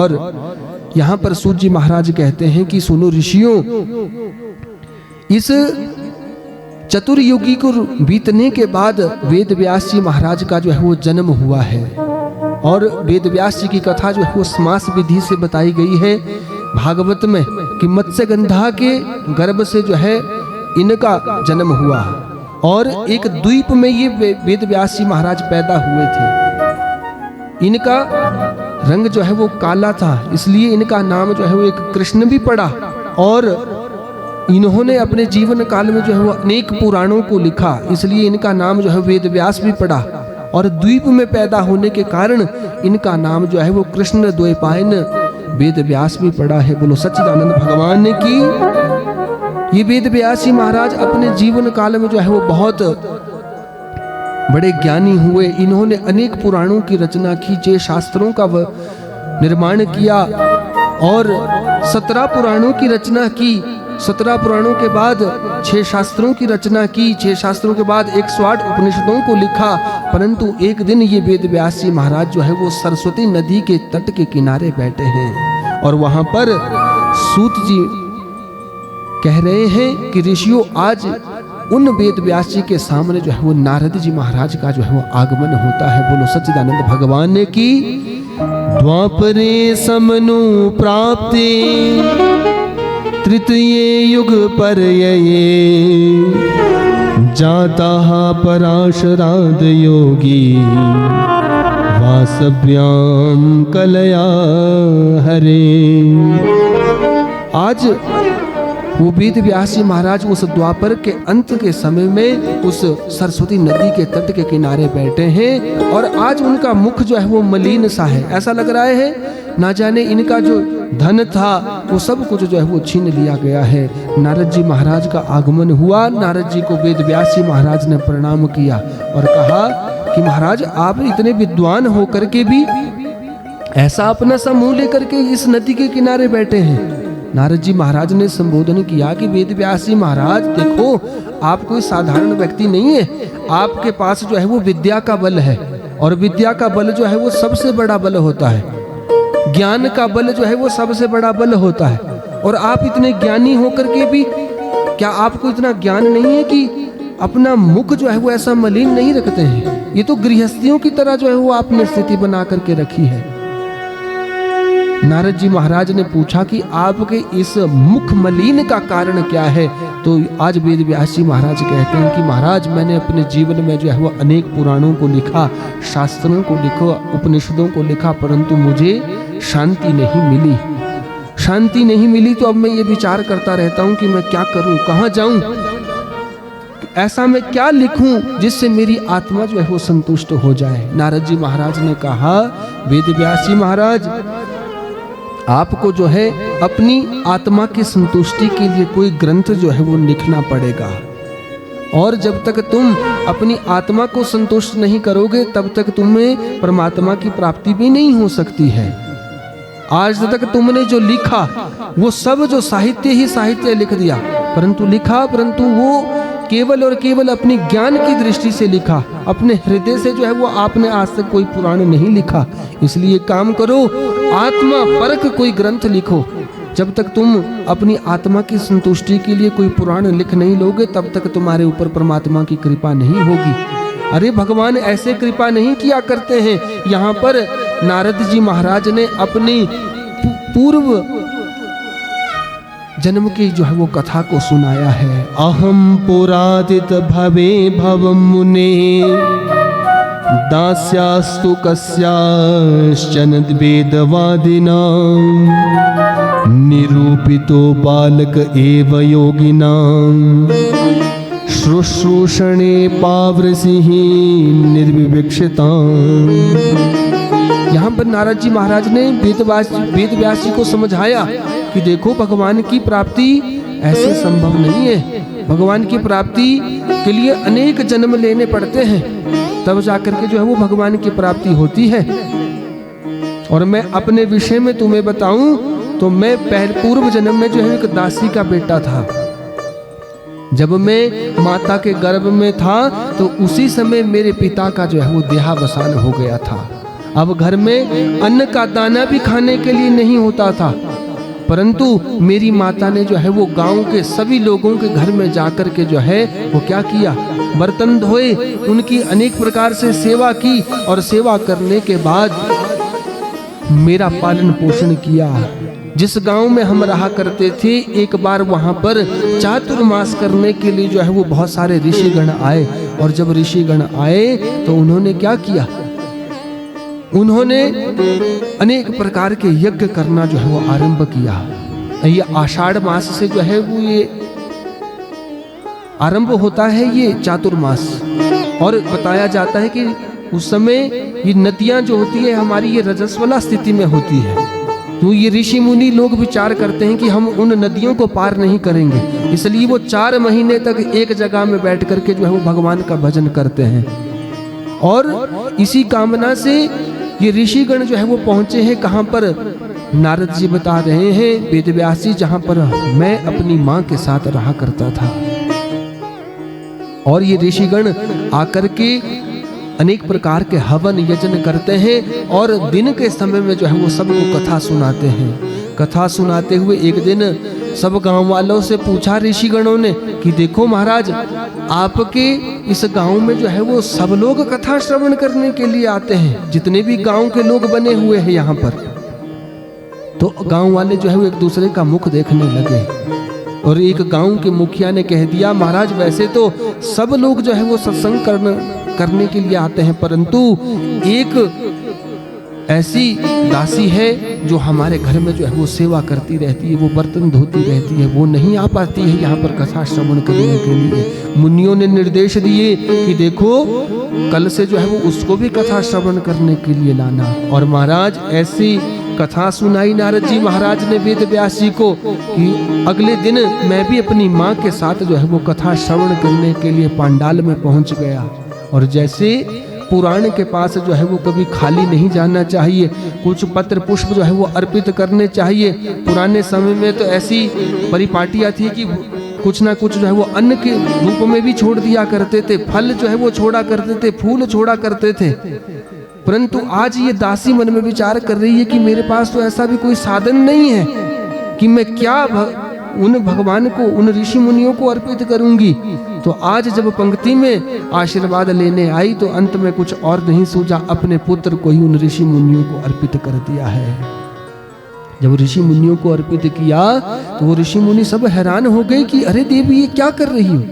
और यहाँ पर सूत जी महाराज कहते हैं कि सुनो ऋषियों, इस चतुर्युगी को बीतने के बाद वेद व्यास जी महाराज का जो है वो जन्म हुआ है। और वेद व्यास जी की कथा जो है वो समास विधि से बताई गई है भागवत में कि मत्स्यगंधा के गर्भ से जो है इनका जन्म हुआ और एक द्वीप में ये वेद व्यास जी महाराज पैदा हुए थे। इनका रंग जो है वो काला था, इसलिए इनका नाम जो है वो एक कृष्ण भी पड़ा। और इन्होंने अपने जीवन काल में जो है वो अनेक पुराणों को लिखा, इसलिए इनका नाम जो है वेद व्यास भी पड़ा। और द्वीप में पैदा होने के कारण इनका नाम जो है वो कृष्ण द्वैपायन वेद व्यास भी पड़ा है। बोलो सच्चिदानंद भगवान ने की। ये वेद व्यास जी महाराज अपने जीवन काल में जो है वो बहुत बड़े ज्ञानी हुए। इन्होंने अनेक पुराणों की रचना की, 6 शास्त्रों का निर्माण किया और 17 पुराणों की रचना की। 17 पुराणों के बाद 6 शास्त्रों की रचना की, 6 शास्त्रों के बाद 108 उपनिषदों को लिखा। परंतु एक दिन ये वेद व्यास जी महाराज जो है वो सरस्वती नदी के तट के किनारे बैठे हैं और वहां पर सूत जी कह रहे हैं कि ऋषियों, आज उन वेद व्यास जी के सामने जो है वो नारद जी महाराज का जो है वो आगमन होता है। बोलो सच्चिदानंद भगवान ने की। द्वापरे समनु प्राप्ते तृतीये युग परयये जाता पराशराद योगी वासव्याम कलया हरे। आज वो वेद व्यास जी महाराज उस द्वापर के अंत के समय में उस सरस्वती नदी के तट के किनारे बैठे हैं और आज उनका मुख जो है वो मलिन सा है। ऐसा लग रहा है ना जाने इनका जो धन था वो सब कुछ जो है वो छीन लिया गया है। नारद जी महाराज का आगमन हुआ। नारद जी को वेद व्यास जी महाराज ने प्रणाम किया और कहा कि महाराज, आप इतने विद्वान होकर के भी ऐसा अपना सा मुंह लेकर के इस नदी के किनारे बैठे हैं। नारद जी महाराज ने संबोधन किया कि वेद व्यास जी महाराज, देखो आप कोई साधारण व्यक्ति नहीं है। आपके पास जो है वो विद्या का बल है और विद्या का बल जो है वो सबसे बड़ा बल होता है। ज्ञान का बल जो है वो सबसे बड़ा बल होता है। और आप इतने ज्ञानी होकर के भी क्या आपको इतना ज्ञान नहीं है कि अपना मुख जो है वो ऐसा मलिन नहीं रखते हैं? ये तो गृहस्थियों की तरह जो है वो आपने स्थिति बना करके रखी है। नारद जी महाराज ने पूछा कि आपके इस मुख मलिन का कारण क्या है? तो आज वेद व्यास जी महाराज कहते हैं कि महाराज, मैंने अपने जीवन में जो है वो अनेक पुराणों को लिखा, शास्त्रों को लिखा, उपनिषदों को लिखा, परंतु मुझे शांति नहीं मिली। शांति नहीं मिली तो अब मैं ये विचार करता रहता हूँ कि मैं क्या करूँ, कहाँ जाऊँ, ऐसा मैं क्या लिखूं जिससे मेरी आत्मा जो है वो संतुष्ट हो जाए। नारद जी महाराज ने कहा, वेद व्यास जी महाराज, आपको जो है अपनी आत्मा की संतुष्टि के लिए कोई ग्रंथ जो है वो लिखना पड़ेगा। और जब तक तुम अपनी आत्मा को संतुष्ट नहीं करोगे तब तक तुम्हें परमात्मा की प्राप्ति भी नहीं हो सकती है। आज तक तुमने जो लिखा वो सब जो साहित्य ही साहित्य लिख दिया, परंतु लिखा, परंतु वो केवल और केवल अपनी ज्ञान की दृष्टि से लिखा। अपने हृदय से जो है वो आपने आज तक कोई पुराण नहीं लिखा। इसलिए काम करो, आत्मा परख कोई ग्रंथ लिखो। जब तक तुम अपनी आत्मा की संतुष्टि के लिए कोई पुराण लिख नहीं लोगे तब तक तुम्हारे ऊपर परमात्मा की कृपा नहीं होगी। अरे भगवान ऐसे कृपा नहीं किया करते हैं। यहाँ पर नारद जी महाराज ने अपनी पूर्व जन्म की जो है वो कथा को सुनाया है। अहम पुरादित भवे भवम मुने दास्यास्तु कस्याश्चन वेदवादिना निरूपितो बालक एव योगिना शुश्रूषणे पावृषिः निर्विवक्षिता। यहाँ पर नारद जी महाराज ने वेद व्यास जी को समझाया कि देखो, भगवान की प्राप्ति ऐसे संभव नहीं है। भगवान की प्राप्ति के लिए अनेक जन्म लेने पड़ते हैं, तब जाकर के जो है वो भगवान की प्राप्ति होती है। और मैं अपने विषय में तुम्हें बताऊं तो मैं पूर्व जन्म में जो है एक दासी का बेटा था। जब मैं माता के गर्भ में था तो उसी समय मेरे पिता का जो है वो देहावसान हो गया था। अब घर में अन्न का दाना भी खाने के लिए नहीं होता था, परंतु मेरी माता ने जो है वो गांव के सभी लोगों के घर में जाकर के जो है वो क्या किया, बर्तन धोए, उनकी अनेक प्रकार से सेवा की और सेवा करने के बाद मेरा पालन पोषण किया। जिस गांव में हम रहा करते थे, एक बार वहां पर चातुर्मास करने के लिए जो है वो बहुत सारे ऋषिगण आए, और जब ऋषिगण आए तो उन्होंने क्या किया, उन्होंने अनेक प्रकार के यज्ञ करना जो है वो आरंभ किया। ये आषाढ़ मास से जो है वो ये आरंभ होता है ये चातुर्मास, और बताया जाता है कि उस समय ये नदियां जो होती है हमारी ये रजस्वला स्थिति में होती है, तो ये ऋषि मुनि लोग विचार करते हैं कि हम उन नदियों को पार नहीं करेंगे, इसलिए वो 4 महीने तक एक जगह में बैठ करके जो है वो भगवान का भजन करते हैं। और इसी कामना से ये ऋषिगण जो है वो पहुंचे हैं कहां पर, नारद जी बता रहे हैं, वेद व्यास जी, जहां पर मैं अपनी मां के साथ रहा करता था। और ये ऋषिगण आकर के अनेक प्रकार के हवन यजन करते हैं, और दिन के समय में जो है वो सबको कथा सुनाते हैं। कथा सुनाते हुए एक दिन सब गांव वालों से पूछा ऋषिगणों ने कि देखो महाराज, आपके इस गांव में जो है वो सब लोग कथा श्रवण करने के लिए आते हैं, जितने भी गांव के लोग बने हुए हैं यहाँ पर। तो गांव वाले जो है वो एक दूसरे का मुख देखने लगे, और एक गांव के मुखिया ने कह दिया, महाराज वैसे तो सब लोग जो है वो सत्संग करने के लिए आते हैं, परंतु एक ऐसी दासी है जो हमारे घर में जो है वो सेवा करती रहती है, वो बर्तन धोती रहती है, वो नहीं आ पाती है यहाँ पर कथा श्रवण करने के लिए। मुनियों ने निर्देश दिए कि देखो कल से जो है वो उसको भी कथा श्रवण करने के लिए लाना। और महाराज ऐसी कथा सुनाई नारद जी महाराज ने वेद व्यास जी को कि अगले दिन मैं भी अपनी माँ के साथ जो है वो कथा श्रवण करने के लिए पांडाल में पहुंच गया। और जैसे पुराण के पास जो है वो कभी खाली नहीं जाना चाहिए, कुछ पत्र पुष्प जो है वो अर्पित करने चाहिए। पुराने समय में तो ऐसी परिपाटियां थी कि कुछ ना कुछ जो है वो अन्न के रूप में भी छोड़ दिया करते थे, फल जो है वो छोड़ा करते थे, फूल छोड़ा करते थे। परंतु आज ये दासी मन में विचार कर रही है कि मेरे पास तो ऐसा भी कोई साधन नहीं है कि मैं क्या उन भगवान को, उन ऋषि मुनियों को अर्पित करूंगी। तो आज जब पंक्ति में आशीर्वाद लेने आई तो अंत में कुछ और नहीं सूझा, अपने पुत्र को ही उन ऋषि मुनियों को अर्पित कर दिया है। जब ऋषि मुनियों को अर्पित किया तो वो ऋषि मुनि सब हैरान हो गए कि अरे देवी ये क्या कर रही हो।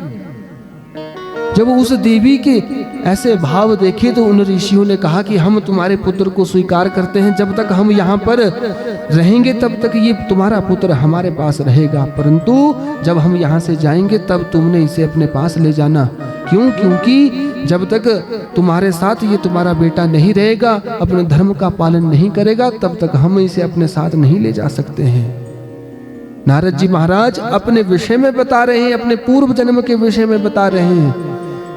जब उस देवी के ऐसे भाव देखे तो उन ऋषियों ने कहा कि हम तुम्हारे पुत्र को स्वीकार करते हैं, जब तक हम यहाँ पर रहेंगे तब तक ये तुम्हारा पुत्र हमारे पास रहेगा, परंतु जब हम यहाँ से जाएंगे तब तुमने इसे अपने पास ले जाना। क्यों? क्योंकि जब तक तुम्हारे साथ ये तुम्हारा बेटा नहीं रहेगा, अपने धर्म का पालन नहीं करेगा, तब तक हम इसे अपने साथ नहीं ले जा सकते हैं। नारद जी महाराज अपने विषय में बता रहे हैं, अपने पूर्व जन्म के विषय में बता रहे हैं।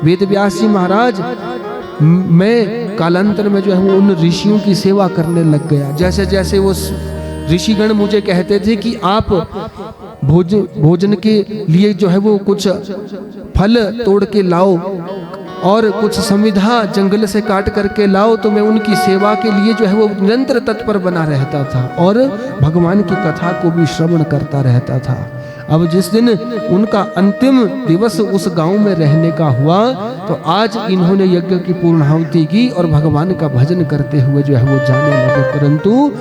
वेद व्यास जी महाराज, मैं कालांतर में जो है वो उन ऋषियों की सेवा करने लग गया। जैसे जैसे वो ऋषिगण मुझे कहते थे कि आप भोजन के लिए जो है वो कुछ फल तोड़ के लाओ और कुछ समिधा जंगल से काट करके लाओ, तो मैं उनकी सेवा के लिए जो है वो निरंतर तत्पर बना रहता था और भगवान की कथा को भी श्रवण करता रहता था। अब जिस दिन उनका अंतिम दिवस उस गांव में रहने का हुआ तो आज इन्होंने यज्ञ की पूर्णाहुति की और भगवान का भजन करते हुए जो है वो जाने लगे। परंतु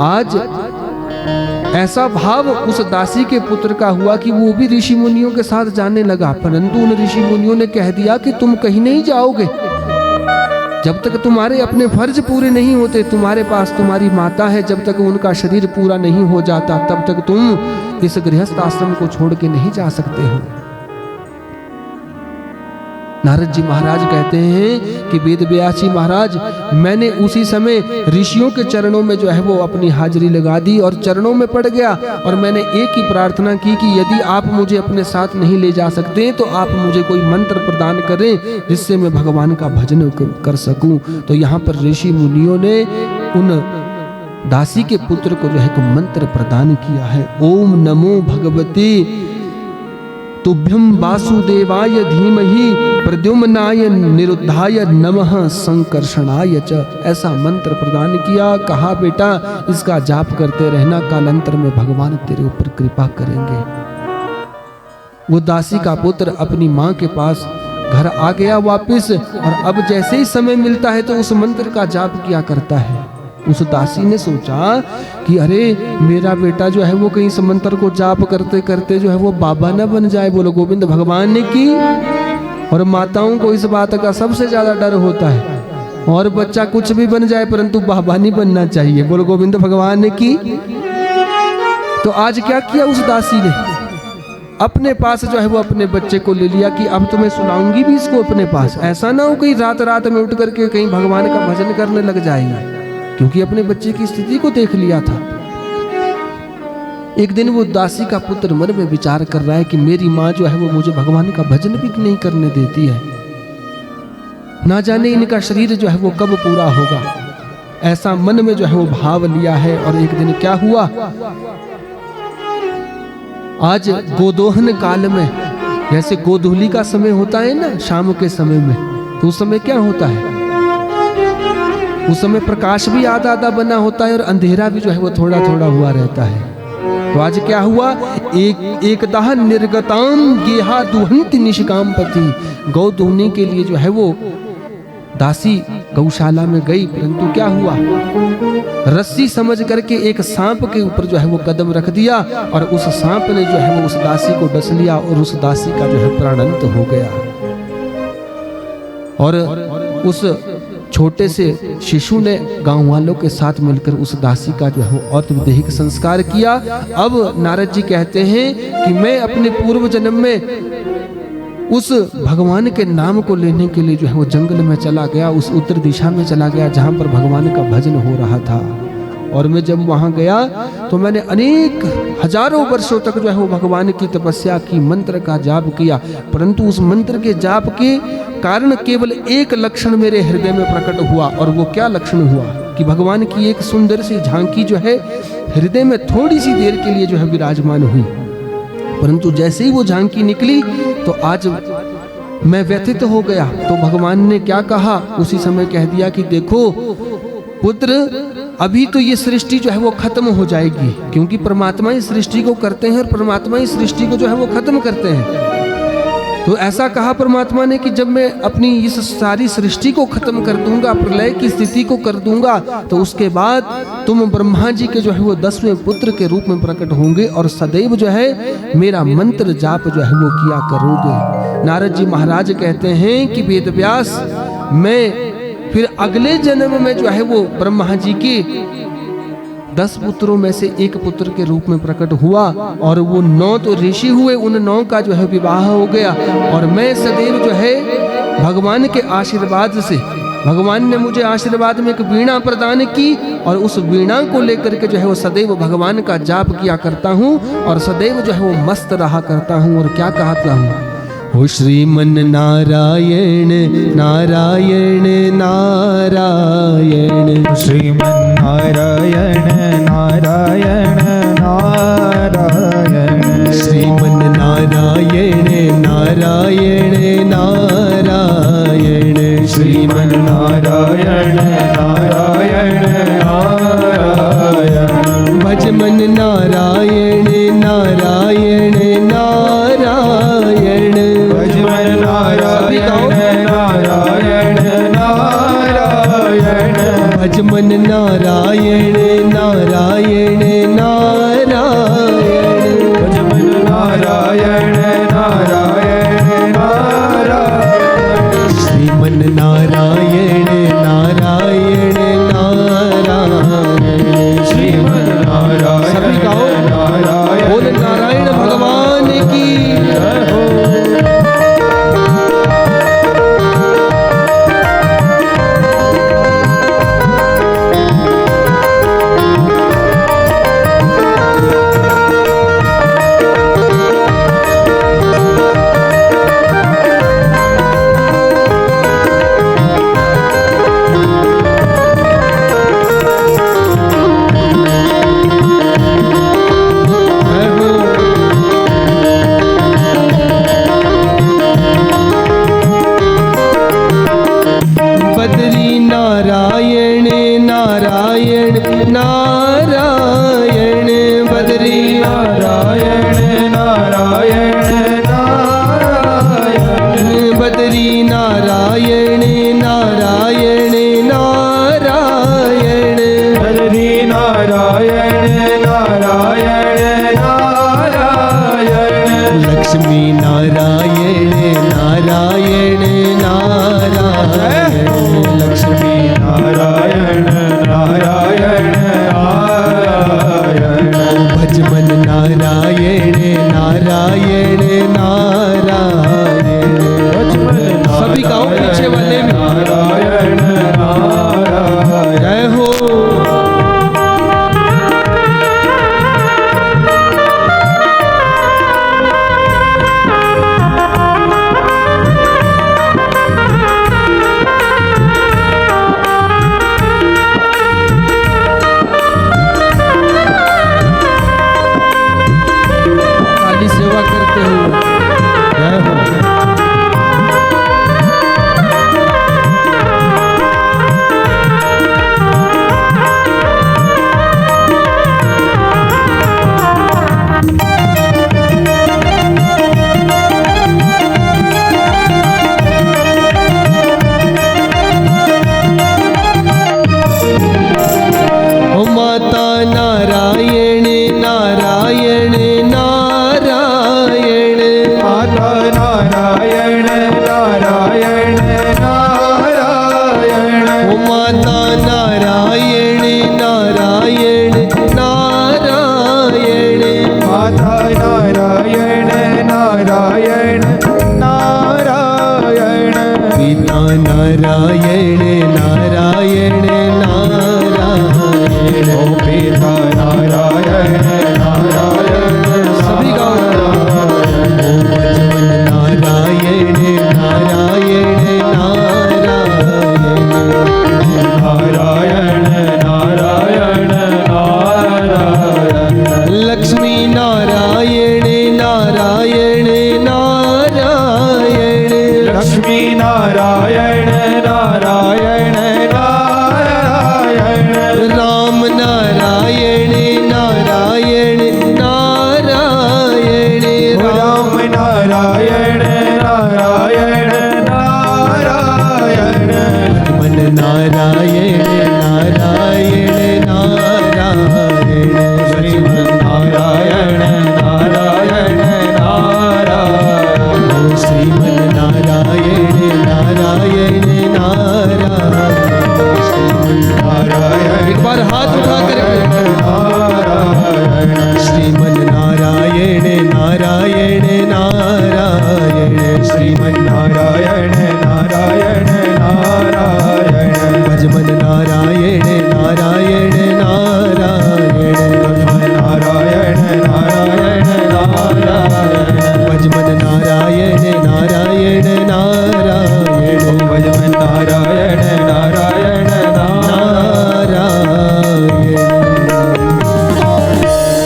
आज ऐसा भाव उस दासी के पुत्र का हुआ कि वो भी ऋषि मुनियों के साथ जाने लगा, परंतु उन ऋषि मुनियों ने कह दिया कि तुम कहीं नहीं जाओगे जब तक तुम्हारे अपने फर्ज पूरे नहीं होते। तुम्हारे पास तुम्हारी माता है, जब तक उनका शरीर पूरा नहीं हो जाता तब तक तुम इस गृहस्थ आश्रम को छोड़ के नहीं जा सकते हो। नारद जी महाराज कहते हैं कि वेद व्यास जी महाराज, मैंने उसी समय ऋषियों के चरणों में जो है वो अपनी हाजिरी लगा दी और चरणों में पड़ गया और मैंने एक ही प्रार्थना की कि यदि आप मुझे अपने साथ नहीं ले जा सकते तो आप मुझे कोई मंत्र प्रदान करें जिससे मैं भगवान का भजन कर सकूं। तो यहाँ पर ऋषि मुनियों ने उन दासी के पुत्र को जो है मंत्र प्रदान किया है, ओम नमो भगवती तुभ्यं वासुदेवाय धीमहि प्रद्युम्नाय निरुद्धाय नमः संकर्षणाय च। ऐसा मंत्र प्रदान किया, कहा बेटा इसका जाप करते रहना, कालांतर में भगवान तेरे ऊपर कृपा करेंगे। वो दासी का पुत्र अपनी माँ के पास घर आ गया वापस, और अब जैसे ही समय मिलता है तो उस मंत्र का जाप किया करता है। उस दासी ने सोचा कि अरे मेरा बेटा जो है वो कहीं इस मंत्र को जाप करते करते जो है वो बाबा न बन जाए। बोलो गोविंद भगवान ने की। और माताओं को इस बात का सबसे ज्यादा डर होता है, और बच्चा कुछ भी बन जाए परंतु बाबा नहीं बनना चाहिए। बोलो गोविंद भगवान ने की। तो आज क्या किया उस दासी ने, अपने पास जो है वो अपने बच्चे को ले लिया कि अब तो मैं सुनाऊंगी भी इसको अपने पास। ऐसा ना हो कहीं रात रात में उठ करके कहीं भगवान का भजन करने लग जाएगा, क्योंकि अपने बच्चे की स्थिति को देख लिया था। एक दिन वो दासी का पुत्र मन में विचार कर रहा है कि मेरी माँ जो है वो मुझे भगवान का भजन भी नहीं करने देती है, ना जाने इनका शरीर जो है वो कब पूरा होगा। ऐसा मन में जो है वो भाव लिया है। और एक दिन क्या हुआ, आज गोदोहन काल में, जैसे गोधूली का समय होता है ना शाम के समय में, तो उस समय क्या होता है, उस समय प्रकाश भी आधा आधा बना होता है और अंधेरा भी जो है वो थोड़ा थोड़ा हुआ रहता है। तो आज क्या हुआ, एकदाह निर्गताम गेहा दुहंति निष्काम पति। गौ दुहने के लिए जो है वो दासी गौशाला में गई, परंतु क्या हुआ, रस्सी समझ करके एक सांप के ऊपर जो है वो कदम रख दिया, और उस सांप ने जो है वो उस दासी को डस लिया, और उस दासी का जो है प्राणांत हो गया। और उस छोटे से शिशु ने गांव वालों के साथ मिलकर उस दासी का जो है वो औपचारिक संस्कार किया। अब नारद जी कहते हैं कि मैं अपने पूर्व जन्म में उस भगवान के नाम को लेने के लिए जो है वो जंगल में चला गया, उस उत्तर दिशा में चला गया जहां पर भगवान का भजन हो रहा था। और मैं जब वहां गया तो मैंने अनेक हजारों वर्षों तक जो है वो भगवान की तपस्या की, मंत्र का जाप किया, परंतु उस मंत्र के जाप के कारण केवल एक लक्षण मेरे हृदय में प्रकट हुआ। और वो क्या लक्षण हुआ कि भगवान की एक सुंदर सी झांकी जो है हृदय में थोड़ी सी देर के लिए जो है विराजमान हुई, परंतु जैसे ही वो झांकी निकली तो आज मैं व्यथित हो गया। तो भगवान ने क्या कहा, उसी समय कह दिया कि देखो पुत्र, अभी तो ये सृष्टि जो है वो खत्म हो जाएगी, क्योंकि परमात्मा इस सृष्टि को करते हैं और परमात्मा इस सृष्टि को जो है वो खत्म करते हैं। तो ऐसा कहा परमात्मा ने कि जब मैं अपनी इस सारी सृष्टि को खत्म कर दूंगा, प्रलय की स्थिति को कर दूंगा, तो उसके बाद तुम ब्रह्मा जी के जो है वो 10वें पुत्र के रूप में प्रकट होंगे और सदैव जो है मेरा मंत्र जाप जो है वो किया करोगे। नारद जी महाराज कहते हैं कि वेद व्यास, मैं फिर अगले जन्म में जो है वो ब्रह्मा जी के 10 पुत्रों में से एक पुत्र के रूप में प्रकट हुआ, और वो 9 तो ऋषि हुए, उन 9 का जो है विवाह हो गया। और मैं सदैव जो है भगवान के आशीर्वाद से, भगवान ने मुझे आशीर्वाद में एक वीणा प्रदान की, और उस वीणा को लेकर के जो है वो सदैव भगवान का जाप किया करता हूँ, और सदैव जो है वो मस्त रहा करता हूँ। और क्या कहता हूँ, हो श्रीमन नारायण नारायण नारायण, श्रीमन नारायण नारायण नारायण, श्रीमन नारायण नारायण नारायण, श्रीमन नारायण नारायण नारायण, भजमन नारायण नारायण नारायण, भजमन नारायण नारायण नारायण, भजमन नारायण नारायण नारायण, भजमन नारायण नारायण नारायण, श्रीमन नारायण नारायण नारायण, श्रीमन नारायण सभी गाओ, नारायण, बोल नारायण भगवान की जय हो। नारायण नारायण नारायण नारायण बद्री नारायण नारायण नारायण हरि नारायण नारायण नारायण लक्ष्मी नारायण नारायण नारायण लक्ष्मी नारायण नारायण नारायण भजमन नारायण नारायण नारायण सभी गाँव पीछे वाले भी नारायण नारायण जय हो। काली सेवा करते हुए जय हो। ओ माता नारायण नारायण नारायण माता नारायण नारायण नारायण ओ माता नारायण नारायण नारायण माता नारायण नारायण नारायण पिता नारायण नारायण नारायण ओ पिता नारायण नारायण सभी गाँव ओ भजमन नारायण नारायण नारायण नारायण नारायण नारायण लक्ष्मी नारायण नारायण नारायण लक्ष्मी नारायण नारायण नारायण राम नारायण नारायण नारायण राम नारायण नारायण नारायण मन नारायण नारायण नारायण नारायण नारायण नारायण श्रीमन नारायण नारायण नारायण नारायण एक बार हाथ उठा कर नारायण श्रीमन नारायण नारायण नारायण श्रीमन नारायण नारायण नारायण भजमन नारायण नारायण नारायण नारायण नारायण नारायण भजमन नारायण नारायण नारायण भजन नारायण नारायण नारायण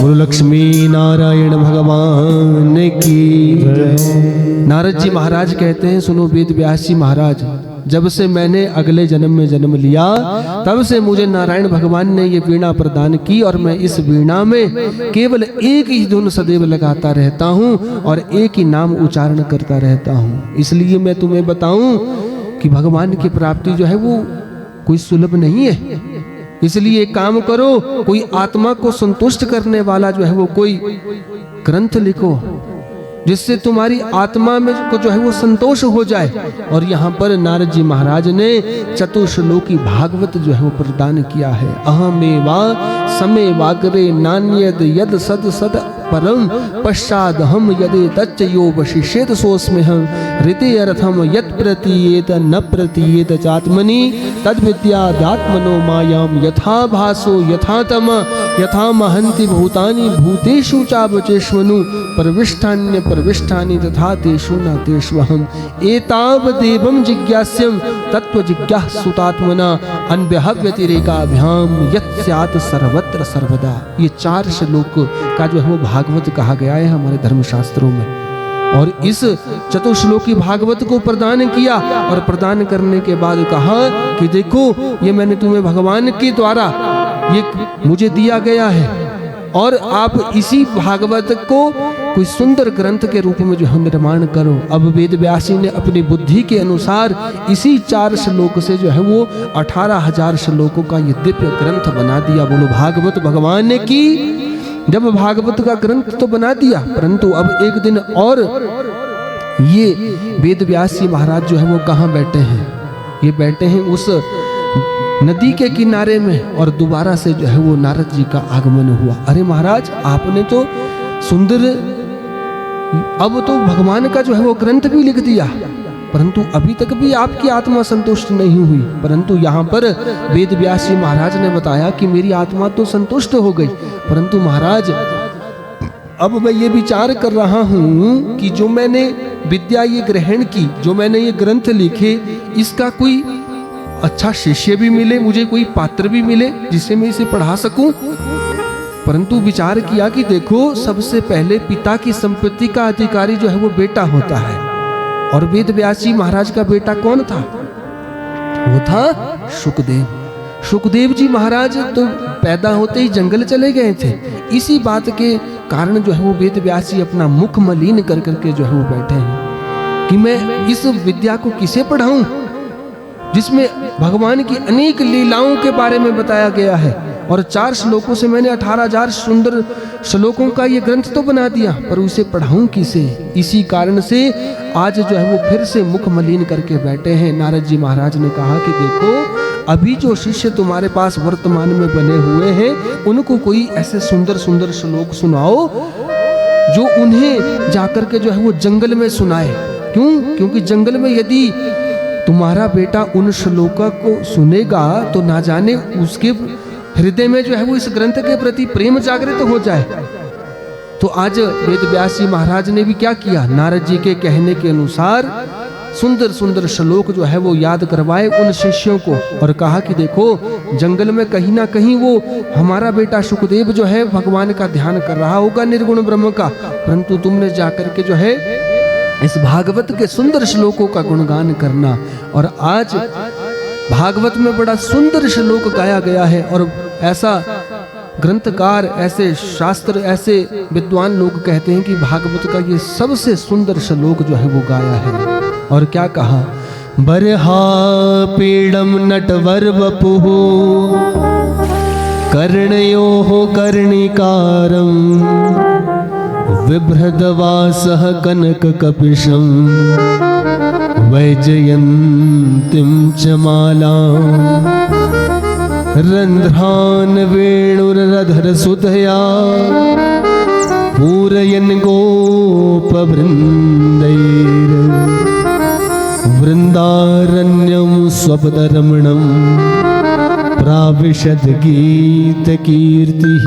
गुरु लक्ष्मी नारायण भगवान की नारद जी महाराज कहते हैं, सुनो वेद व्यास जी महाराज, जब से मैंने अगले जन्म में जन्म लिया तब से मुझे नारायण भगवान ने ये वीणा प्रदान की और मैं इस वीणा में केवल एक ही धुन सदैव लगाता रहता हूँ और एक ही नाम उच्चारण करता रहता हूँ। इसलिए मैं तुम्हें बताऊं कि भगवान की प्राप्ति जो है वो कोई सुलभ नहीं है। इसलिए एक काम करो, कोई आत्मा को संतुष्ट करने वाला जो है वो कोई ग्रंथ लिखो जिससे तुम्हारी आत्मा में को जो है वो संतोष हो जाए। और यहाँ पर नारद जी महाराज ने चतुश्लोकी भागवत जो है वो प्रदान किया है। अहमेवा समे वागरे नान्यद यद सद सद परम पश्चाद हम यदे तच्च यो वशिष्येत सोस्मे हम ऋते अर्थम यत् प्रतीयेत न प्रतीयेत चात्मनि तद विद्यादात्मनो मायाम यथा भासो यथा तम यथा महन्ति भूतानि भूतेषु चावचेष्वनु प्रविष्टान्य प्रविष्टानि तथा तेषु न तेष्वहम् एतावदेवं जिज्ञास्यं तत्व जिज्ञासुतात्मना अन्व्यतिरेकाभ्याम यत् स्यात् सर्वत्र सर्वदा। ये 4 श्लोक का जो है वो भागवत कहा गया है हमारे धर्मशास्त्रों में। और इस चतुश्लोकी भागवत को प्रदान किया और प्रदान करने के बाद कहा कि देखो ये मैंने तुम्हें भगवान के द्वारा ये मुझे दिया गया है, और आप इसी भागवत को कोई सुंदर ग्रंथ के रूप में जो है निर्माण करो। अब वेद व्यास जी ने अपनी बुद्धि के अनुसार इसी 4 श्लोक से जो है वो 18,000 श्लोकों का ये दिव्य ग्रंथ बना दिया। बोलो भागवत भगवान ने की। जब भागवत का ग्रंथ तो बना दिया, परंतु अब एक दिन और ये वेद व्यास जी महाराज जो है वो कहाँ बैठे हैं? ये बैठे हैं उस नदी के किनारे में, और दोबारा से जो है वो नारद जी का आगमन हुआ। अरे महाराज, आपने तो सुंदर, अब तो भगवान का जो है वो ग्रंथ भी लिख दिया, परंतु अभी तक भी आपकी आत्मा संतुष्ट नहीं हुई। परंतु यहाँ पर वेद व्यास जी महाराज ने बताया कि मेरी आत्मा तो संतुष्ट हो गई, परंतु महाराज अब मैं ये विचार कर रहा हूँ कि जो मैंने विद्या ये ग्रहण की, जो मैंने ये ग्रंथ लिखे, इसका कोई अच्छा शिष्य भी मिले, मुझे कोई पात्र भी मिले जिससे मैं इसे पढ़ा सकूं। परंतु विचार किया कि देखो, सबसे पहले पिता की संपत्ति का अधिकारी जो है वो बेटा होता है। और वेद व्यास जी महाराज का बेटा कौन था? वो था शुकदेव। शुकदेव जी महाराज तो पैदा होते ही जंगल चले गए थे। इसी बात के कारण जो है वो वेद व्यास जी अपना मुख मलिन कर करके जो है वो बैठे हैं कि मैं इस विद्या को किसे पढ़ाऊं, जिसमें भगवान की अनेक लीलाओं के बारे में बताया गया है। और 4 श्लोकों से मैंने 18,000 सुंदर श्लोकों का ये ग्रंथ तो बना दिया, पर उसे पढ़ाऊं किसे? इसी कारण से आज जो है वो फिर से मुख मलिन करके बैठे हैं। नारद जी महाराज ने कहा कि देखो, अभी जो शिष्य तुम्हारे पास वर्तमान में बने हुए हैं, उनको कोई ऐसे सुंदर सुंदर श्लोक सुनाओ जो उन्हें जाकर के जो है वो जंगल में सुनाए। क्यों? क्योंकि जंगल में यदि तुम्हारा बेटा उन श्लोकों को सुनेगा तो ना जाने उसके हृदय में जो है वो इस ग्रंथ के प्रति प्रेम जागृत हो जाए। तो आज वेद व्यास जी महाराज ने भी क्या किया? नारद जी के कहने के अनुसार सुंदर सुंदर श्लोक जो है वो याद करवाए उन शिष्यों को, और कहा कि देखो, जंगल में कहीं ना कहीं वो हमारा बेटा शुकदेव जो है भगवान का ध्यान कर रहा होगा, निर्गुण ब्रह्म का, परंतु तुमने जाकर के जो है इस भागवत के सुंदर श्लोकों का गुणगान करना। और आज भागवत में बड़ा सुंदर श्लोक गाया गया है, और ऐसा ग्रंथकार, ऐसे शास्त्र, ऐसे विद्वान लोग कहते हैं कि भागवत का ये सबसे सुंदर श्लोक जो है वो गाया है। और क्या कहा? बरहा पीड़म नटवर वपुः कर्णयोः कर्णिकारम् बिभ्रदवासः कनककपिशं वैजयन्तीं च मालां रन्ध्रान् वेणुरधरसुधया पूरयन् गोपवृन्दैर्वृन्दारण्यं स्वपदरमणं प्राविशद गीतकीर्तिः।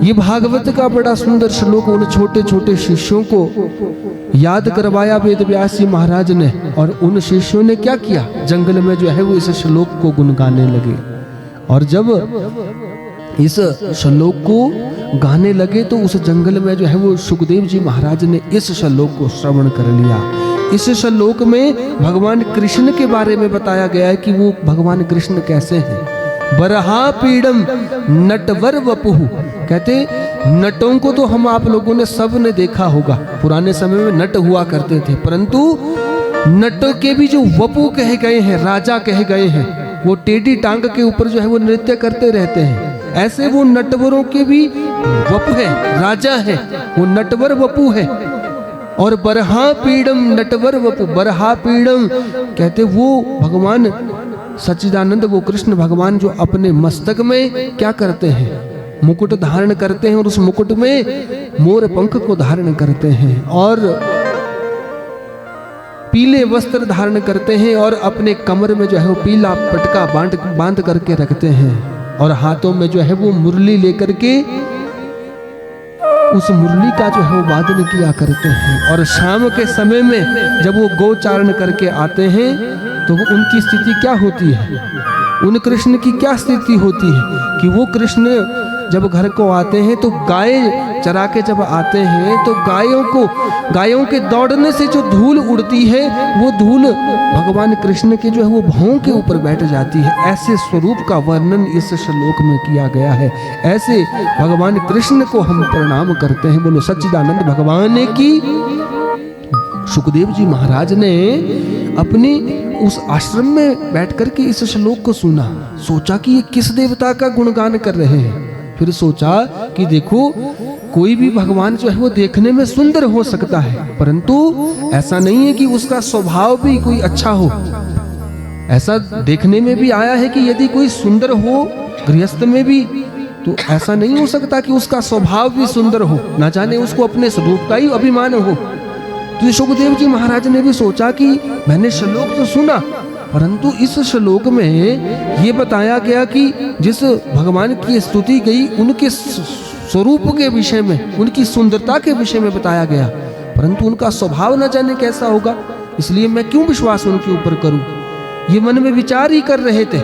ये भागवत का बड़ा सुंदर श्लोक उन छोटे छोटे शिष्यों को याद करवाया वेद व्यास जी महाराज ने, और उन शिष्यों ने क्या किया? जंगल में जो है वो इस श्लोक को गुनगाने लगे। और जब इस श्लोक को गाने लगे तो उस जंगल में जो है वो सुखदेव जी महाराज ने इस श्लोक को श्रवण कर लिया। इस श्लोक में भगवान कृष्ण के बारे में बताया गया है कि वो भगवान कृष्ण कैसे हैं। बरहा पीड़म नटवर वपुः, कहते नटों को तो हम आप लोगों ने सब ने देखा होगा, पुराने समय में नट हुआ करते थे, परंतु नटों के भी जो वपु कहे गए हैं, राजा कहे गए हैं, वो टेढ़ी टांग के ऊपर जो है वो नृत्य करते रहते हैं, ऐसे वो नटवरों के भी वपु है, राजा है, वो नटवर वपु है। और बरहा पीड़म नटवर वपु, बरहा पीड़म कहते वो भगवान सच्चिदानंद, वो कृष्ण भगवान जो अपने मस्तक में क्या करते हैं? मुकुट धारण करते हैं, और उस मुकुट में मोर पंख को धारण करते हैं, और पीले वस्त्र धारण करते हैं, और अपने कमर में जो है वो पीला पटका बांध करके रखते हैं, और हाथों में जो है वो मुरली लेकर के उस मुरली का जो है वो वादन किया करते हैं। और शाम के समय में जब वो गोचारण करके आते हैं तो वो उनकी स्थिति क्या होती है? उन कृष्ण की क्या स्थिति होती है कि वो कृष्ण जब घर को आते हैं तो गाय चरा के जब आते हैं तो गायों के दौड़ने से जो धूल उड़ती है वो धूल भगवान कृष्ण के जो है वो भौं के ऊपर बैठ जाती है। ऐसे स्वरूप का वर्णन इस श्लोक में किया गया है। ऐसे भगवान कृष्ण को हम प्रणाम करते हैं। बोलो सच्चिदानंद भगवान की। सुखदेव जी महाराज ने अपनी उस आश्रम में बैठ कर के इस श्लोक को सुना, सोचा कि ये किस देवता का गुणगान कर रहे हैं। फिर सोचा कि देखो कोई भी भगवान जो है वो देखने में सुंदर हो सकता है, परंतु ऐसा नहीं है कि उसका स्वभाव भी कोई अच्छा हो। ऐसा देखने में भी आया है कि यदि कोई सुंदर हो गृहस्थ में भी, तो ऐसा नहीं हो सकता कि उसका स्वभाव भी सुंदर हो, ना जाने उसको अपने स्वरूप का ही अभिमान हो। तो सुखदेव जी महाराज ने भी सोचा कि मैंने श्लोक तो सुना, परंतु इस श्लोक में ये बताया गया कि जिस भगवान की स्तुति गई उनके स्वरूप के विषय में, उनकी सुंदरता के विषय में बताया गया, परंतु उनका स्वभाव न जाने कैसा होगा, इसलिए मैं क्यों विश्वास उनके ऊपर करूं। ये मन में विचार ही कर रहे थे,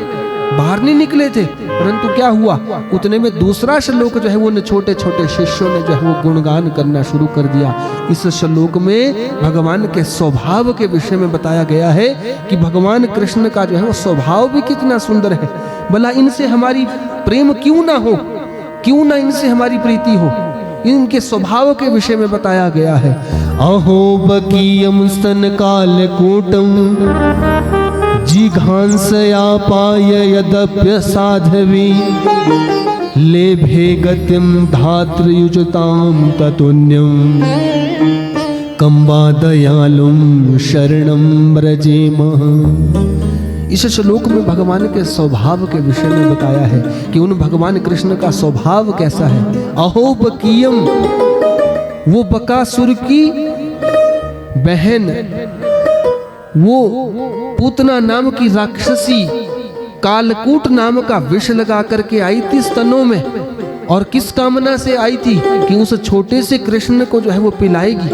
बाहर नहीं निकले थे, परंतु क्या हुआ, उतने में दूसरा श्लोक जो है वो छोटे छोटे शिष्यों ने जो है वो गुणगान करना शुरू कर दिया। इस श्लोक में भगवान के स्वभाव के विषय में बताया गया है कि भगवान कृष्ण का जो है वो स्वभाव भी कितना सुंदर है। भला इनसे हमारी प्रेम क्यों ना हो, क्यों ना इनसे हमारी प्रीति हो, इनके स्वभाव के विषय में बताया गया है। अहो बकीयम स्तन कालकूटम जिघांसया पाय यदप्य साधवी लेभे गतिम धातृयुजताम ततुन्यम कंबा दयालुम शरणम व्रजेम। इस श्लोक में भगवान के स्वभाव के विषय में बताया है कि उन भगवान कृष्ण का स्वभाव कैसा है। अहो बकीयम, वो बकासुर की बहन, वो पूतना नाम की राक्षसी कालकूट नाम का विष लगा करके आई थी स्तनों में, और किस कामना से आई थी कि उस छोटे से कृष्ण को जो है वो पिलाएगी,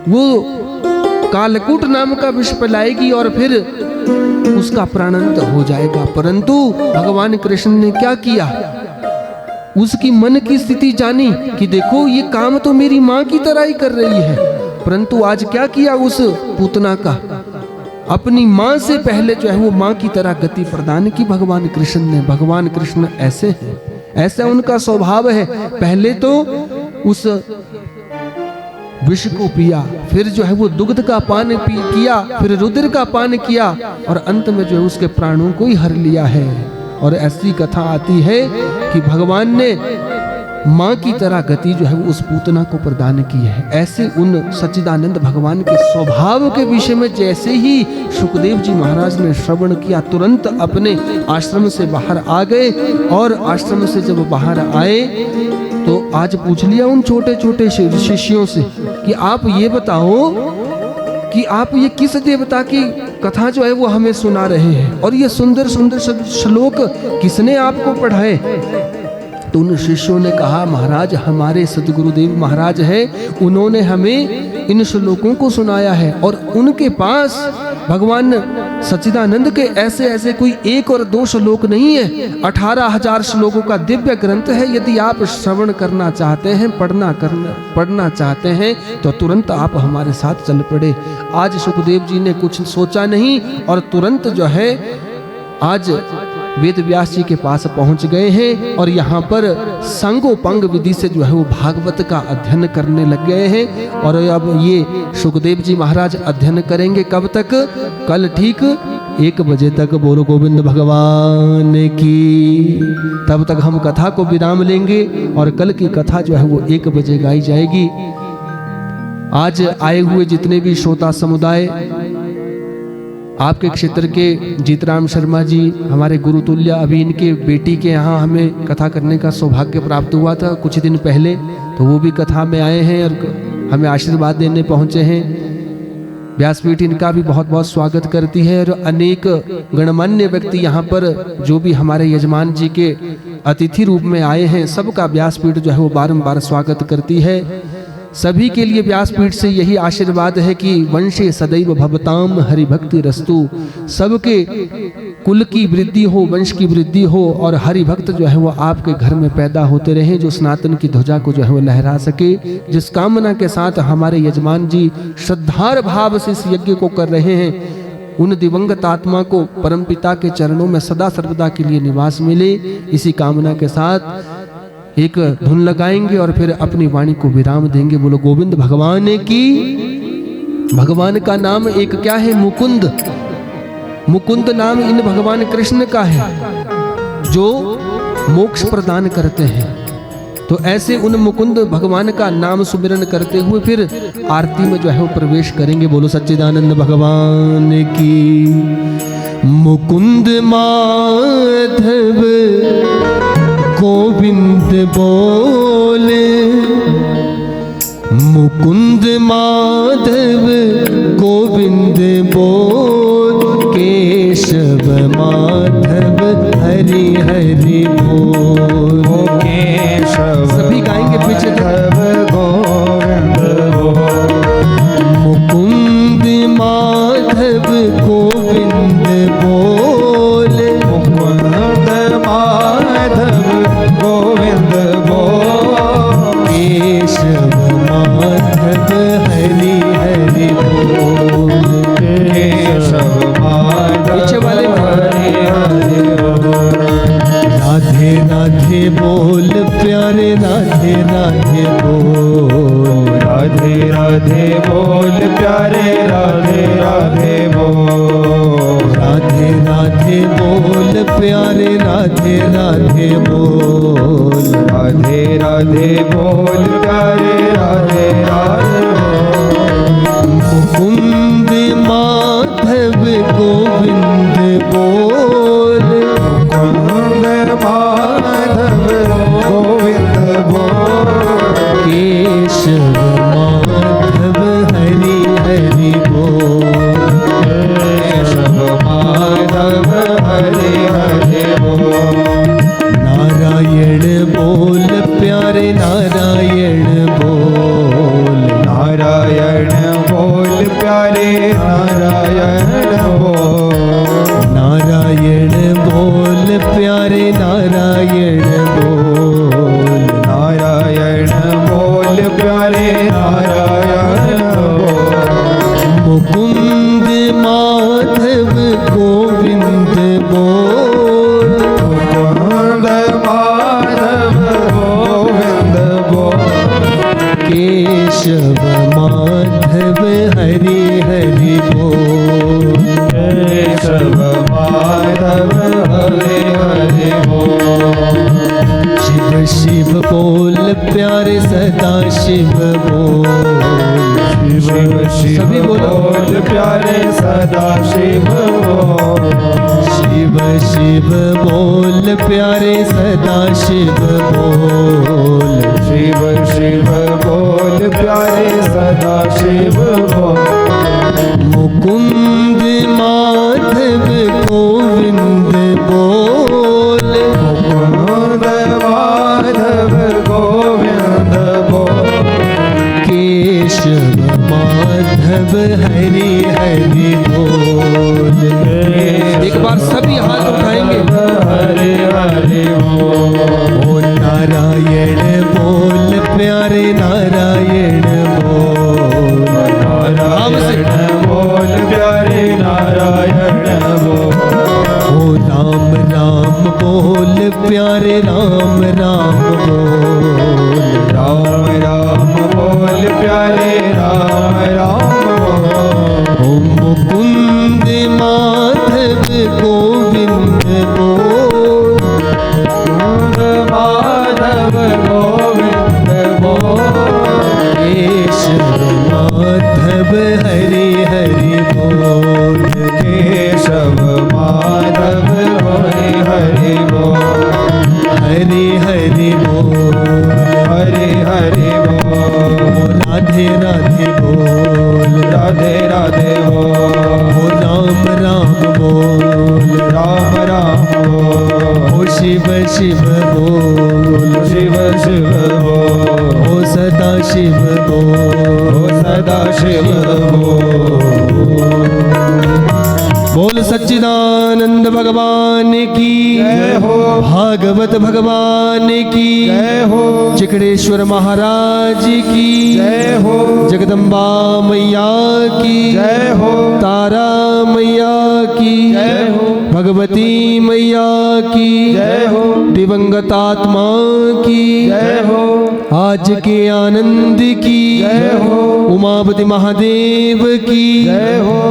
वो कालकूट नाम का विष पिलाएगी और फिर उसका प्राणांत हो जाएगा। परंतु भगवान कृष्ण ने क्या किया, उसकी मन की स्थिति जानी कि देखो ये काम तो मेरी माँ की तरह ही कर रही है, परंतु आज क्या किया उस पूतना का, अपनी माँ से पहले जो है वो माँ की तरह गति प्रदान की भगवान कृष्ण ने। भगवान कृष्ण ऐसे हैं, ऐसा उनका स्वभाव है। पहले तो उस विष को पिया, फिर जो है वो दुग्ध का पान किया, फिर रुद्र का पान किया, और अंत में जो है उसके प्राणों को ही हर लिया है। और ऐसी कथा आती है कि भगवान ने माँ की तरह गति जो है वो उस पूतना को प्रदान की है। ऐसे उन सच्चिदानंद भगवान के स्वभाव के विषय में जैसे ही सुखदेव जी महाराज ने श्रवण किया, तुरंत अपने आश्रम से बाहर आ गए, और आश्रम से जब बाहर आए तो आज पूछ लिया उन छोटे छोटे शिष्यों से कि आप ये बताओ कि आप ये किस देवता की कथा जो है वो हमें सुना रहे हैं, और ये सुंदर सुंदर श्लोक किसने आपको पढ़ाए। तो उन शिष्यों ने कहा, महाराज हमारे सद्गुरुदेव महाराज है, उन्होंने हमें इन श्लोकों को सुनाया है, और उनके पास भगवान सच्चिदानंद के ऐसे ऐसे कोई एक और दो श्लोक नहीं है, 18,000 श्लोकों का दिव्य ग्रंथ है। यदि आप श्रवण करना चाहते हैं, पढ़ना चाहते हैं, तो तुरंत आप हमारे साथ चल पड़े। आज सुखदेव जी ने कुछ सोचा नहीं और तुरंत जो है आज वेद व्यास जी के पास पहुंच गए हैं, और यहाँ पर संगोपंग विधि से जो है वो भागवत का अध्ययन करने लग गए हैं। और अब ये सुखदेव जी महाराज अध्ययन करेंगे कब तक, कल ठीक 1 बजे तक। बोलो गोविंद भगवान की। तब तक हम कथा को विराम लेंगे, और कल की कथा जो है वो 1 बजे गाई जाएगी। आज आए हुए जितने भी श्रोता समुदाय, आपके क्षेत्र के जीतराम शर्मा जी हमारे गुरुतुल्य, अभी इनके बेटी के यहाँ हमें कथा करने का सौभाग्य प्राप्त हुआ था कुछ दिन पहले, तो वो भी कथा में आए हैं और हमें आशीर्वाद देने पहुँचे हैं। व्यासपीठ इनका भी बहुत बहुत स्वागत करती है, और अनेक गणमान्य व्यक्ति यहाँ पर जो भी हमारे यजमान जी के अतिथि रूप में आए हैं, सबका व्यासपीठ जो है वो बारंबार स्वागत करती है। सभी के लिए व्यासपीठ से यही आशीर्वाद है कि वंशे सदैव भवताम हरि भक्ति रस्तु, सबके कुल की वृद्धि हो, वंश की वृद्धि हो और हरि भक्त जो है वो आपके घर में पैदा होते रहें, जो सनातन की ध्वजा को जो है वो लहरा सके। जिस कामना के साथ हमारे यजमान जी श्रद्धार भाव से इस यज्ञ को कर रहे हैं, उन दिवंगत आत्मा को परमपिता के चरणों में सदा सर्वदा के लिए निवास मिले, इसी कामना के साथ एक धुन लगाएंगे और फिर अपनी वाणी को विराम देंगे। बोलो गोविंद भगवान की। भगवान का नाम एक क्या है? मुकुंद। मुकुंद नाम इन भगवान कृष्ण का है जो मोक्ष प्रदान करते हैं। तो ऐसे उन मुकुंद भगवान का नाम सुमिरन करते हुए फिर आरती में जो है वो प्रवेश करेंगे। बोलो सच्चिदानंद भगवान की। मुकुंद माधव गोविंद बोले, मुकुंद माधव गोविंद बोल, केशव माधव हरि हरि बोल। सभी गाएंगे पीछे गोविंद मुकुंद माधव गोविंद बोल, मुकुंद माधव गोविंद बोल, केशव माधव हरि हरि बोल। केशव माधव पीछे वाले हरि हरि बोल। राधे राधे बोल प्यारे, राधे राधे बोल, राधे राधे बोल प्यारे, राधे राधे बोल। राधे राधे बोल प्यारे, राधे राधे बोल, राधे राधे बोल प्यारे, राधे राधे बोल। मुकुंद माधव गोविंद बोल, मुकुंद माधव गोविंद बोल, केशव माधव हरि हरि बोल, केशव माधव हरि हरि बोल। नारायण बोल प्यारे, नारायण बोल, नारायण बोल प्यारे, नारायण बोल। नारायण बोल प्यारे, नारायण बोल, नारायण बोल प्यारे, नारायण बोल। मुकुंद माधव गोविंद बोल, मुकुंद माधव गोविंद बोल, केशव माधव हरि हरि बोल, केशव माधव हरि हरि बोल। शिव शिव बोल प्यारे, सदा शिव बोल, शिव शिव सभी बोलो। बोल प्यारे, सदा शिव बोल। शिव शिव बोल प्यारे, सदा शिव बोल, शिव शिव बोल प्यारे, सदा शिव बोल। मुकुंद माधव गोविंद बोल, मुकुंद माधव गोविंद बोल, केशव माधव हरि हरि बोल। एक बार सभी हाथ उठाएंगे। हरि हरि बोल। ओ नारायण बोल प्यारे, नारायण बोल, नारायण बोल प्यारे, नारायण बोल। ओ राम राम बोल प्यारे, राम राम बोल, राम राम बोल प्यारे, राम राम बोल। ओ मुकुंद माधव गोविंद बोल, मुकुंद माधव गोविंद बोल, केशव माधव हरि हरि बोल, केशव माधव हरि हरि बोल, हरि हरि बोल, हरि हरि बोल। राधे राधे बोल, राधे राधे बोल, ओ राम राम बोल, राम राम बोल। ओ शिव शिव बोल, शिव शिव बोल, ओ सदा शिव बोल, सदा शिव बोल सच्चिदानंद भगवान की जय हो। भागवत भगवान की जय हो। चिकड़ेश्वर महाराज की जय हो। जगदम्बा मैया की जय हो। तारा मैया की जय हो। भगवती मैया की जय हो। दिवंगत आत्मा की जय हो। आज के आनंद की जय हो। उमापति महादेव की जय हो।